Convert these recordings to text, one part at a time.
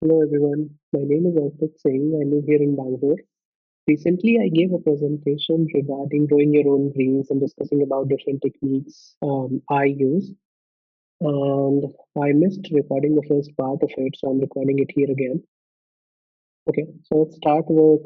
Hello everyone, my name is Arpit Singh. I live here in Bangalore. Recently, I gave a presentation regarding growing your own greens and discussing about different techniques I use. And I missed recording the first part of it, so I'm recording it here again. Okay, so let's start with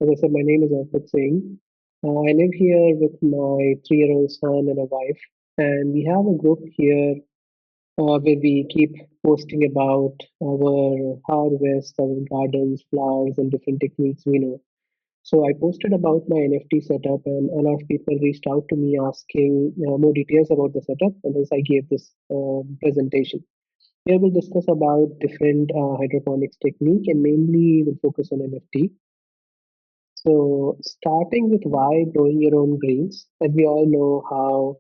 as I said, my name is Arpit Singh. I live here with my 3-year-old son and a wife, and we have a group here where we keep posting about our harvest, our gardens, flowers, and different techniques we know. So I posted about my NFT setup, and a lot of people reached out to me asking more details about the setup, and hence I gave this presentation. Here we'll discuss about different hydroponics technique, and mainly we'll focus on NFT. So starting with why growing your own greens, as we all know how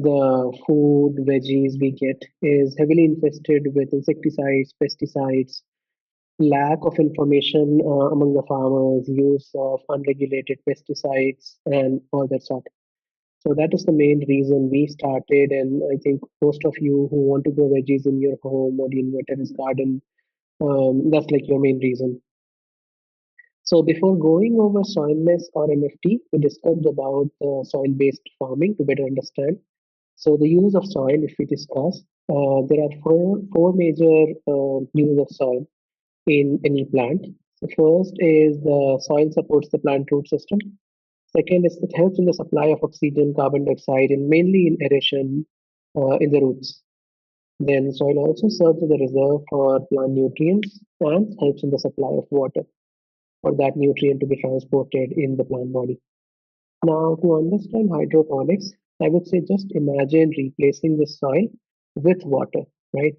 the food, veggies we get is heavily infested with insecticides, pesticides, lack of information among the farmers, use of unregulated pesticides, and all that sort. So that is the main reason we started, and I think most of you who want to grow veggies in your home or in your terrace garden, that's like your main reason. So before going over soilless or NFT, we discussed about soil-based farming to better understand. So the use of soil, if we discuss, there are four major uses of soil in any plant. The first is the soil supports the plant root system. Second is it helps in the supply of oxygen, carbon dioxide, and mainly in aeration in the roots. Then soil also serves as a reserve for plant nutrients and helps in the supply of water for that nutrient to be transported in the plant body. Now, to understand hydroponics, I would say just imagine replacing the soil with water, right?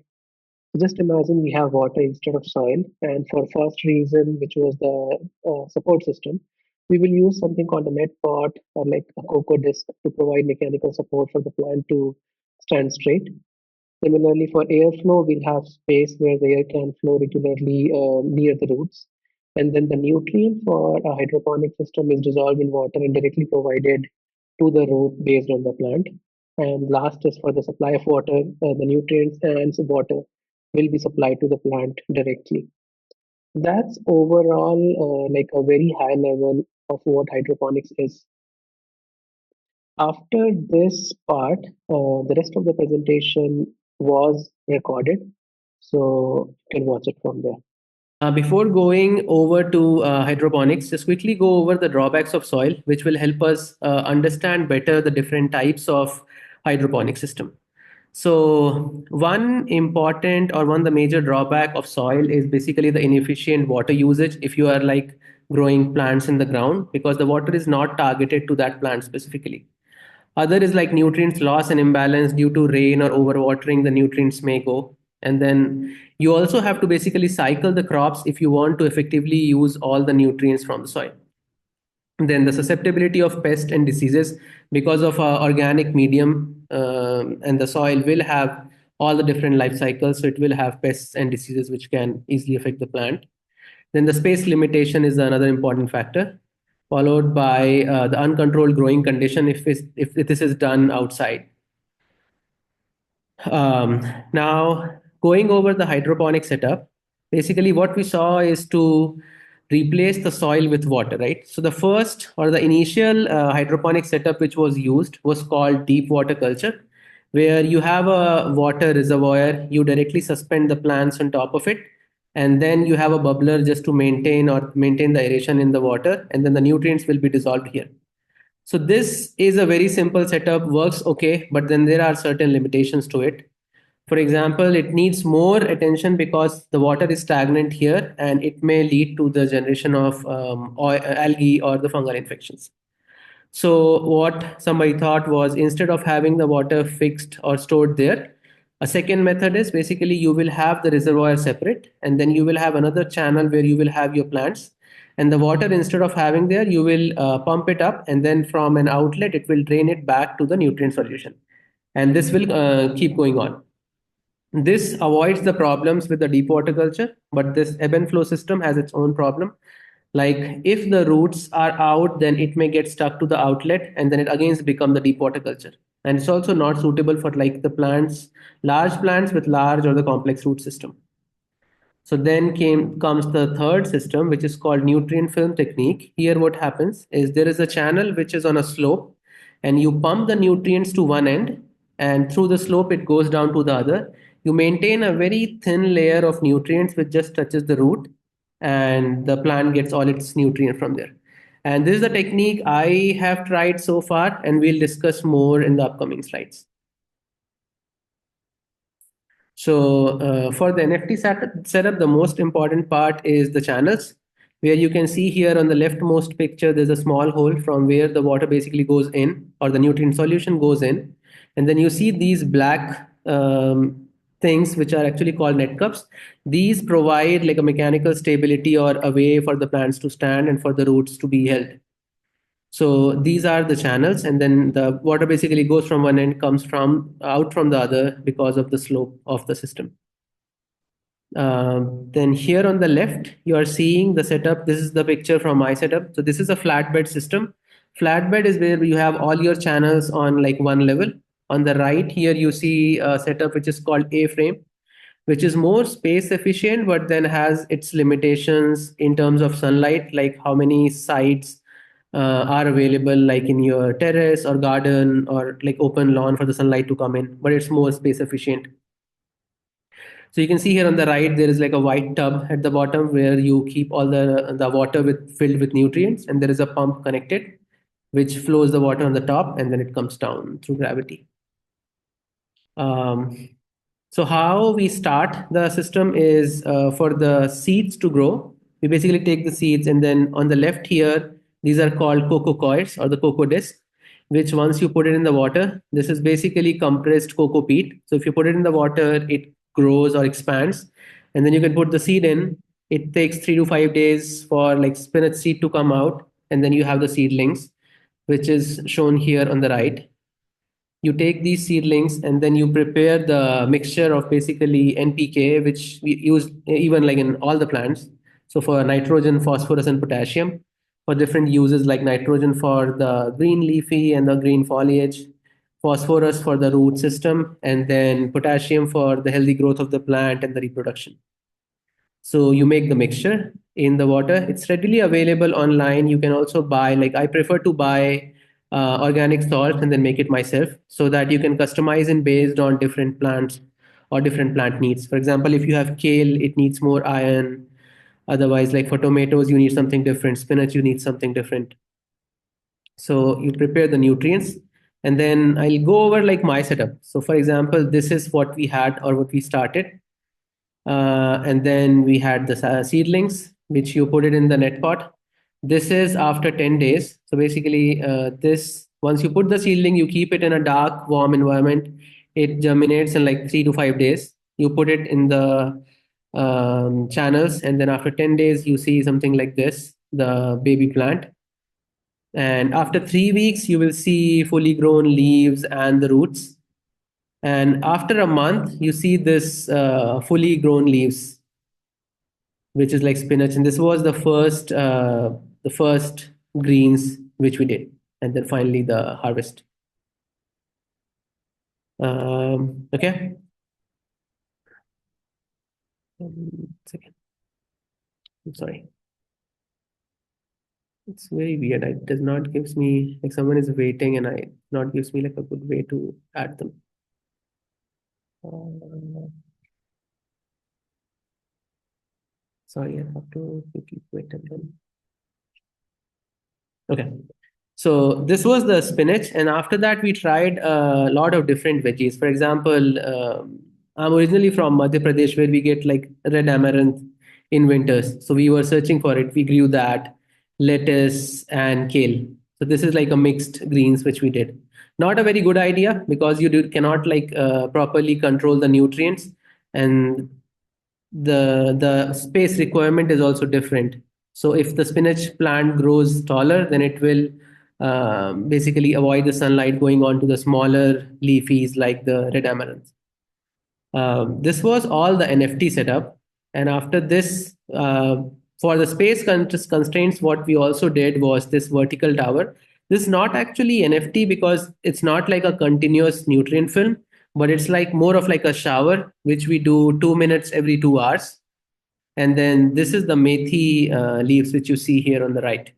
Just imagine we have water instead of soil, and for first reason, which was the support system, we will use something called a net pot or like a cocoa disc to provide mechanical support for the plant to stand straight. Similarly, for airflow, we'll have space where the air can flow regularly near the roots. And then the nutrient for a hydroponic system is dissolved in water and directly provided to the root based on the plant. And last is for the supply of water, the nutrients and water will be supplied to the plant directly. That's overall like a very high level of what hydroponics is. After this part, the rest of the presentation was recorded, so you can watch it from there. Before going over to hydroponics, just quickly go over the drawbacks of soil, which will help us understand better the different types of hydroponic system. So one important or one of the major drawback of soil is basically the inefficient water usage if you are like growing plants in the ground because the water is not targeted to that plant specifically. Other is like nutrients loss and imbalance due to rain or overwatering, the nutrients may go. And then you also have to basically cycle the crops if you want to effectively use all the nutrients from the soil. Then the susceptibility of pests and diseases because of organic medium and the soil will have all the different life cycles. So it will have pests and diseases which can easily affect the plant. Then the space limitation is another important factor, followed by the uncontrolled growing condition if this is done outside. Now, going over the hydroponic setup, basically what we saw is to replace the soil with water, right? So the first or the initial hydroponic setup which was used was called deep water culture, where you have a water reservoir, you directly suspend the plants on top of it, and then you have a bubbler just to maintain the aeration in the water, and then the nutrients will be dissolved here. So this is a very simple setup, works okay, but then there are certain limitations to it. For example, it needs more attention because the water is stagnant here and it may lead to the generation of algae or the fungal infections. So what somebody thought was instead of having the water fixed or stored there, a second method is basically you will have the reservoir separate and then you will have another channel where you will have your plants, and the water instead of having there you will pump it up, and then from an outlet it will drain it back to the nutrient solution, and this will keep going on. This avoids the problems with the deep water culture, but this ebb and flow system has its own problem. Like if the roots are out, then it may get stuck to the outlet and then it again become the deep water culture. And it's also not suitable for like the plants, large plants with large or the complex root system. So then comes the third system, which is called nutrient film technique. Here, what happens is there is a channel which is on a slope, and you pump the nutrients to one end, and through the slope it goes down to the other. You maintain a very thin layer of nutrients which just touches the root, and the plant gets all its nutrient from there. And this is the technique I have tried so far, and we'll discuss more in the upcoming slides. So for the NFT setup, the most important part is the channels, where you can see here on the leftmost picture, there's a small hole from where the water basically goes in, or the nutrient solution goes in. And then you see these black things, which are actually called net cups. These provide like a mechanical stability or a way for the plants to stand and for the roots to be held. So these are the channels, and then the water basically goes from one end, comes from out from the other because of the slope of the system. Then here on the left, you are seeing the setup. This is the picture from my setup. So this is a flatbed system. Flatbed is where you have all your channels on like one level. On the right here, you see a setup which is called A-frame, which is more space efficient, but then has its limitations in terms of sunlight, like how many sites are available, like in your terrace or garden or like open lawn for the sunlight to come in, but it's more space efficient. So you can see here on the right, there is like a white tub at the bottom where you keep all the water filled with nutrients, and there is a pump connected, which flows the water on the top, and then it comes down through gravity. Um, so how we start the system is for the seeds to grow. We basically take the seeds, and then on the left here, these are called cocoa coir or the cocoa disc, which once you put it in the water, this is basically compressed cocoa peat. So if you put it in the water, it grows or expands, and then you can put the seed in. It takes 3 to 5 days for like spinach seed to come out, and then you have the seedlings, which is shown here on the right. You take these seedlings and then you prepare the mixture of basically NPK, which we use even like in all the plants. So for nitrogen, phosphorus, and potassium for different uses, like nitrogen for the green leafy and the green foliage, phosphorus for the root system, and then potassium for the healthy growth of the plant and the reproduction. So you make the mixture in the water. It's readily available online. You can also buy, like I prefer to buy organic salt and then make it myself, so that you can customize it based on different plants or different plant needs. For example, if you have kale, it needs more iron. Otherwise, like for tomatoes, you need something different. Spinach, you need something different. So you prepare the nutrients, and then I'll go over like my setup. So for example, this is what we had or what we started. And then we had the seedlings, which you put it in the net pot. This is after 10 days. So basically, this once you put the seedling, you keep it in a dark, warm environment. It germinates in like 3 to 5 days. You put it in the channels, and then after 10 days, you see something like this, the baby plant. And after 3 weeks, you will see fully grown leaves and the roots. And after a month, you see this fully grown leaves, which is like spinach. And this was the first greens which we did, and then finally the harvest. Okay. Second. I'm sorry. It's very weird. It does not gives me like someone is waiting, and I not gives me like a good way to add them. Uh, Sorry, I have to quickly wait and then. Okay. So this was the spinach, and after that we tried a lot of different veggies. For example, I'm originally from Madhya Pradesh, where we get like red amaranth in winters. So we were searching for it. We grew that, lettuce and kale. So this is like a mixed greens which we did. Not a very good idea because cannot like properly control the nutrients, and the space requirement is also different. So if the spinach plant grows taller, then it will basically avoid the sunlight going on to the smaller leafies like the red amaranth. This was all the NFT setup. And after this, for the space constraints, what we also did was this vertical tower. This is not actually NFT because it's not like a continuous nutrient film, but it's like more of like a shower, which we do 2 minutes every 2 hours. And then this is the methi leaves, which you see here on the right.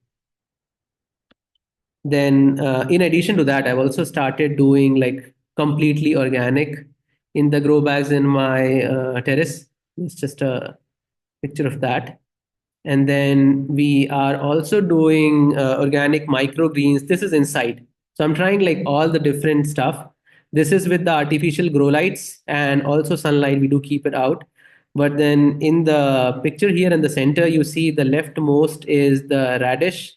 Then, in addition to that, I've also started doing like completely organic in the grow bags in my terrace. It's just a picture of that. And then we are also doing organic microgreens. This is inside. So I'm trying like all the different stuff. This is with the artificial grow lights and also sunlight. We do keep it out. But then in the picture here in the center, you see the leftmost is the radish,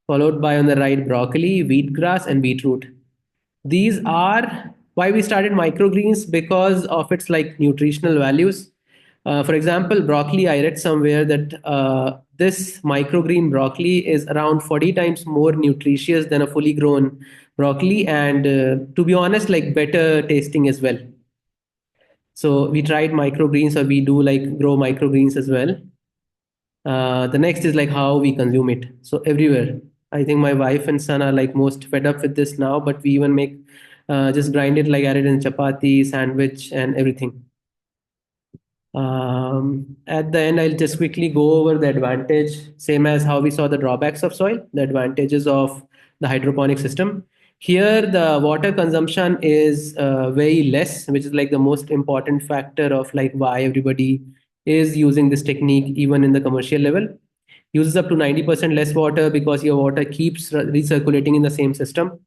followed by on the right broccoli, wheatgrass, and beetroot. These are why we started microgreens, because of its like nutritional values. For example, broccoli, I read somewhere that this microgreen broccoli is around 40 times more nutritious than a fully grown broccoli, and to be honest, like better tasting as well. So we tried microgreens, or we do like grow microgreens as well. The next is like how we consume it. So everywhere, I think my wife and son are like most fed up with this now, but we even make just grind it, like add it in chapati, sandwich, and everything. At the end, I'll just quickly go over the advantage, same as how we saw the drawbacks of soil, the advantages of the hydroponic system. Here, the water consumption is very less, which is like the most important factor of like why everybody is using this technique, even in the commercial level. Uses up to 90% less water because your water keeps recirculating in the same system.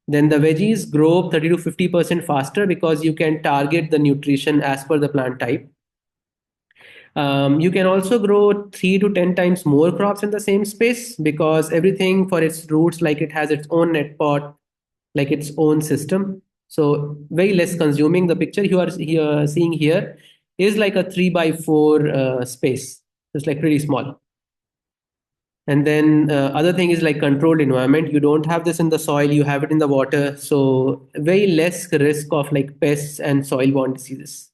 Then the veggies grow 30 to 50% faster because you can target the nutrition as per the plant type. You can also grow 3 to 10 times more crops in the same space because everything for its roots, like it has its own net pot, like its own system. So very less consuming. The picture you are here seeing here is like a 3 by 4 space. It's like pretty small. And then other thing is like controlled environment. You don't have this in the soil, you have it in the water. So very less risk of like pests and soil-borne diseases.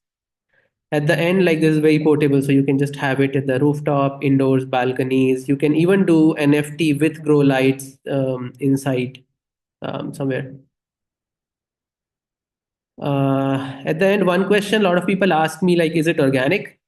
At the end, like this is very portable, so you can just have it at the rooftop, indoors, balconies. You can even do NFT with grow lights inside somewhere. At the end, one question a lot of people ask me, like, is it organic?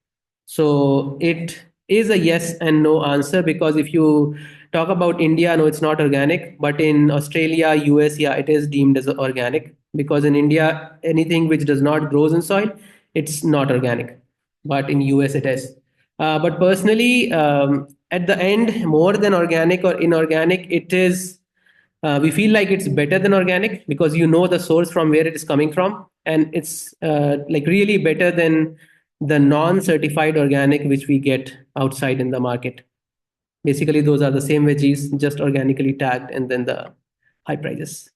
So it is a yes and no answer, because if you talk about India, no, it's not organic. But in Australia, US, yeah, it is deemed as organic, because in India, anything which does not grows in soil, it's not organic. But in US, it is. But personally, at the end, more than organic or inorganic, it is, we feel like it's better than organic because you know the source from where it is coming from, and it's like really better than the non-certified organic which we get outside in the market. Basically, those are the same veggies, just organically tagged, and then the high prices.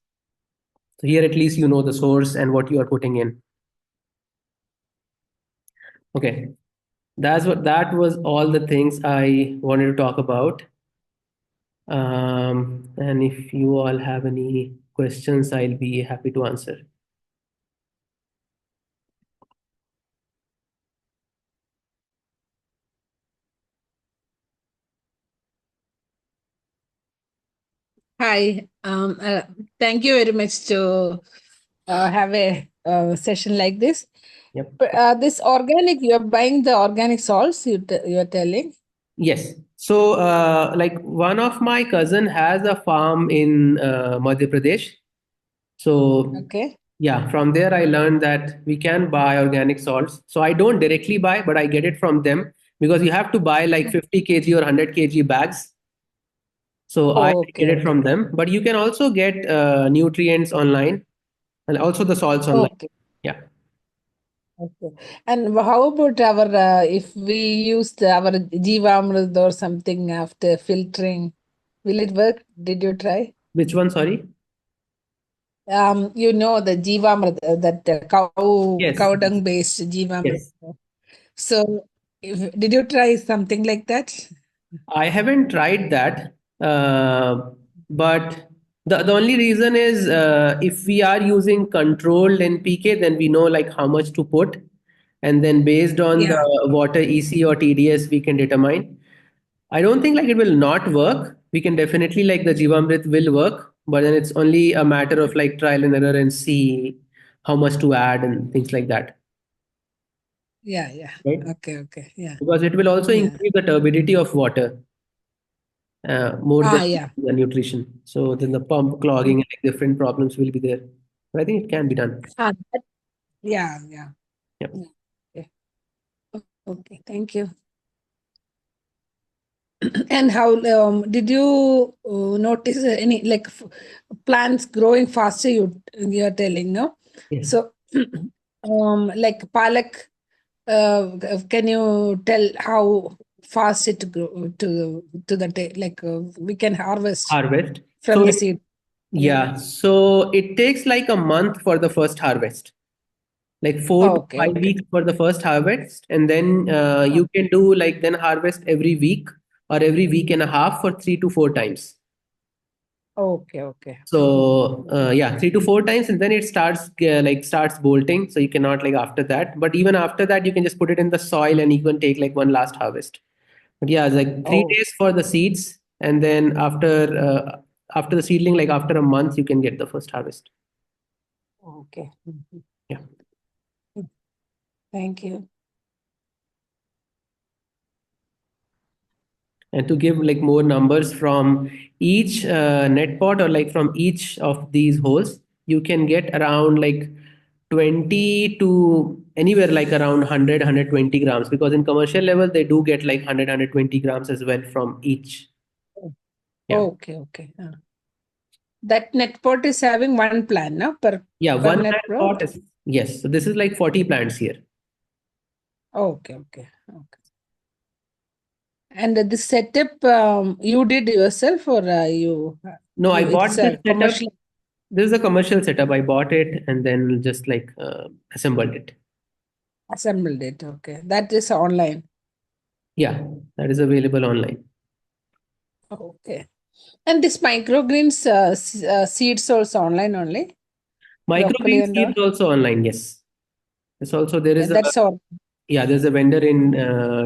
So here, at least you know the source and what you are putting in. Okay, that was all the things I wanted to talk about. And if you all have any questions, I'll be happy to answer. Hi. Thank you very much to have a session like this. Yep. But, this organic, you are buying the organic salts, you are telling? Yes. So, like one of my cousin has a farm in Madhya Pradesh. So, Okay. yeah, from there I learned that we can buy organic salts. So I don't directly buy, but I get it from them because you have to buy like 50 kg or 100 kg bags. So I Oh, get okay, it from okay. them. But you can also get nutrients online and also the salts online. Okay. Yeah. Okay. And how about our, if we used our Jeevamrut or something after filtering, will it work? Did you try? Which one? Sorry. You know the Jeevamrut, that cow Yes. dung based Jeevamrut. Yes. So, did you try something like that? I haven't tried that, but the only reason is if we are using controlled NPK, then we know like how much to put, and then based on Yeah. the water EC or TDS, we can determine. I don't think like it will not work. We can definitely like the Jivamrit will work, but then it's only a matter of like trial and error and see how much to add and things like that. Yeah, yeah. right? Okay. Yeah. Because it will also Yeah. increase the turbidity of water more than Yeah. the nutrition. So then the pump clogging and like different problems will be there. But I think it can be done. Yeah. Yep. Yeah. Okay. Okay. Thank you. And how did you notice any like plants growing faster? You're telling, no? Yes. So, like palak, can you tell how fast it grow to the like we can harvest Harvest. from So the it, seed? Yeah. yeah, so it takes like a month for the first harvest, like 4 to 5 Okay. weeks for the first harvest, and then Oh, you can do like then harvest every week or every week and a half for 3 to 4 times. okay. So yeah, 3 to 4 times, and then it starts starts bolting. So you cannot like after that. But even after that, you can just put it in the soil and you can take like one last harvest. But yeah, it's like three Oh, days for the seeds, and then after the seedling, like after a month, you can get the first harvest. okay. Mhm. Yeah. Thank you. And to give like more numbers from each net pot or like from each of these holes, you can get around like 20 to anywhere like around 100 grams, because in commercial level they do get like 100 grams as well from each. Yeah. Okay. That net pot is having one plant, no? Yeah, Per one net net pot pot? is, yes, so this is like 40 plants here. Okay. And this setup you did yourself or No, I you it's bought this a setup. commercial This is a commercial setup. I bought it and then just like assembled it. assembled it. Okay. That is online. Yeah, that is available online. Okay. And this microgreens seeds also online only, broccoli Microgreen and all. seeds also online. Yes, it's also there Yeah, is a, that's all. yeah, there's a vendor in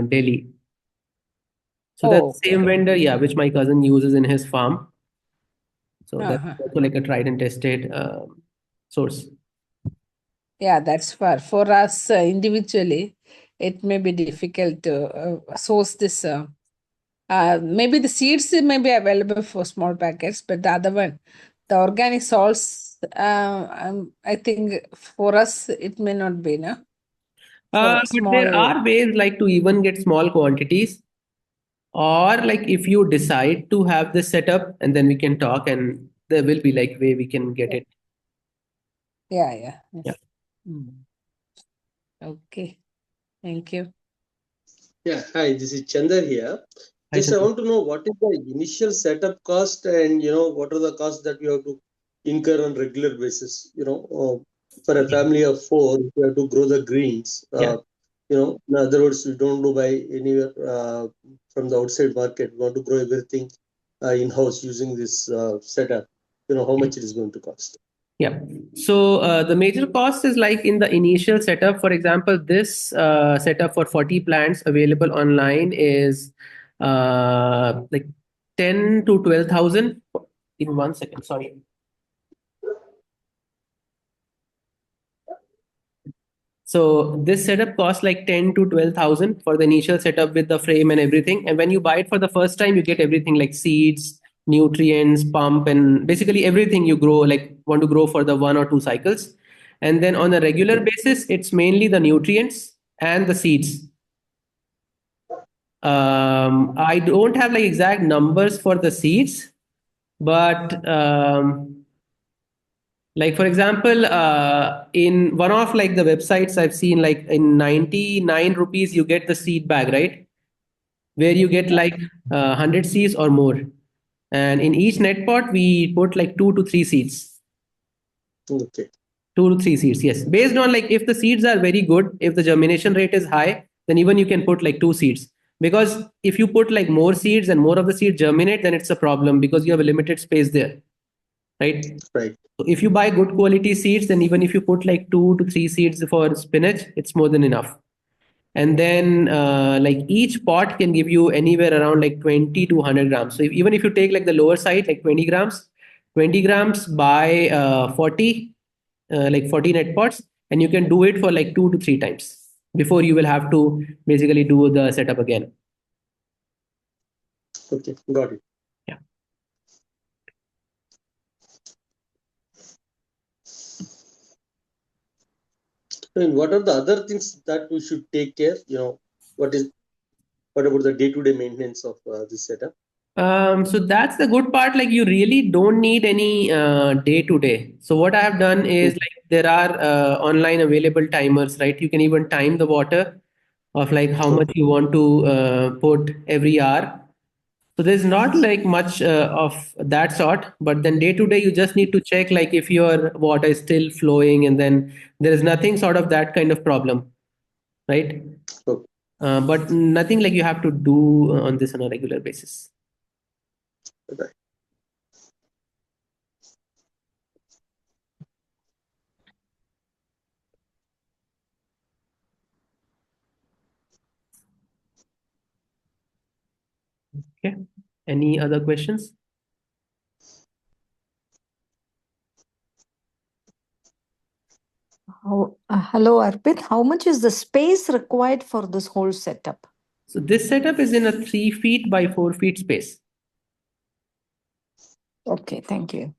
Delhi. So that's the Okay. same vendor, yeah, which my cousin uses in his farm. So that's Uh-huh. also like a tried and tested source. Yeah, that's for us individually. It may be difficult to source this. Maybe the seeds may be available for small packets, but the other one, the organic salts, I think for us it may not be enough for But there small. are ways like to even get small quantities, or like if you decide to have this setup, and then we can talk, and there will be like way we can get it. Yeah. Yeah. Mm. Okay, thank you. Yeah, hi, this is Chandar here. Hi, Just I Chandra. want to know what is the initial setup cost and what are the costs that you have to incur on regular basis. For a family of four, if you have to grow the greens. Yeah. In other words, we don't do buy anywhere from the outside market. We want to grow everything in-house using this setup. How much it is going to cost. Yeah. So the major cost is like in the initial setup. For example, this setup for 40 plants available online is like 10 to 12,000. Give me 1 second. Sorry. So this setup costs like 10 to 12,000 for the initial setup with the frame and everything. And when you buy it for the first time, you get everything like seeds, nutrients, pump, and basically everything you grow, like want to grow for the 1 or 2 cycles. And then on a regular basis, it's mainly the nutrients and the seeds. I don't have like exact numbers for the seeds, but like for example, in one of like the websites I've seen, like in 99 rupees, you get the seed bag, right? Where you get like 100 seeds or more. And in each net pot, we put like 2 to 3 seeds. Okay, 2 to 3 seeds, yes. Based on like if the seeds are very good, if the germination rate is high, then even you can put like 2 seeds. Because if you put like more seeds and more of the seeds germinate, then it's a problem because you have a limited space there, right? right. So if you buy good quality seeds, then even if you put like 2 to 3 seeds for spinach, it's more than enough. And then like each pot can give you anywhere around like 20 to 100 grams. So even if you take like the lower side, like 20 grams by 40, like 40 net pots, and you can do it for like 2 to 3 times. before you will have to basically do the setup again. Okay, got it. Yeah. And what are the other things that we should take care? What about the day-to-day maintenance of this setup? So that's the good part. Like you really don't need any day to day. So what I have done is like there are online available timers, right? You can even time the water of like how much Okay. you want to put every hour. So there's not like much of that sort, but then day to day you just need to check like if your water is still flowing, and then there is nothing sort of that kind of problem, right? Okay. But nothing like you have to do on this on a regular basis. Right. Okay. Any other questions? Hello, Arpit. How much is the space required for this whole setup? So this setup is in a 3 feet by 4 feet space. Okay, thank you.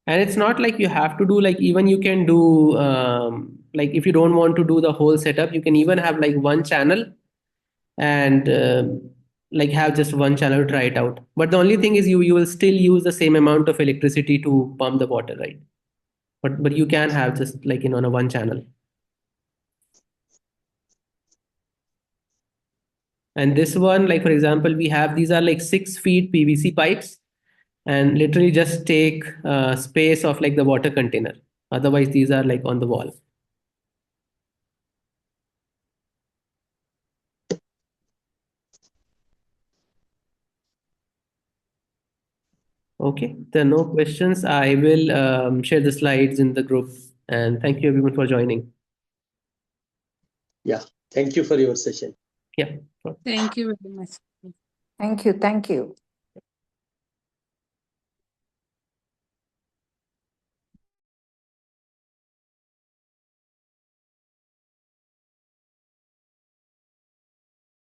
And it's not like you have to do like even you can do like if you don't want to do the whole setup, you can even have like one channel and like have just one channel to try it out. But the only thing is you will still use the same amount of electricity to pump the water, right? But you can have just like on a one channel. And this one, like for example, we have these are like 6 feet PVC pipes and literally just take space of like the water container. Otherwise, these are like on the wall. Okay, there are no questions. I will share the slides in the group. And thank you everyone for joining. Yeah. Thank you for your session. Yeah. Thank you very much. Thank you. Thank you.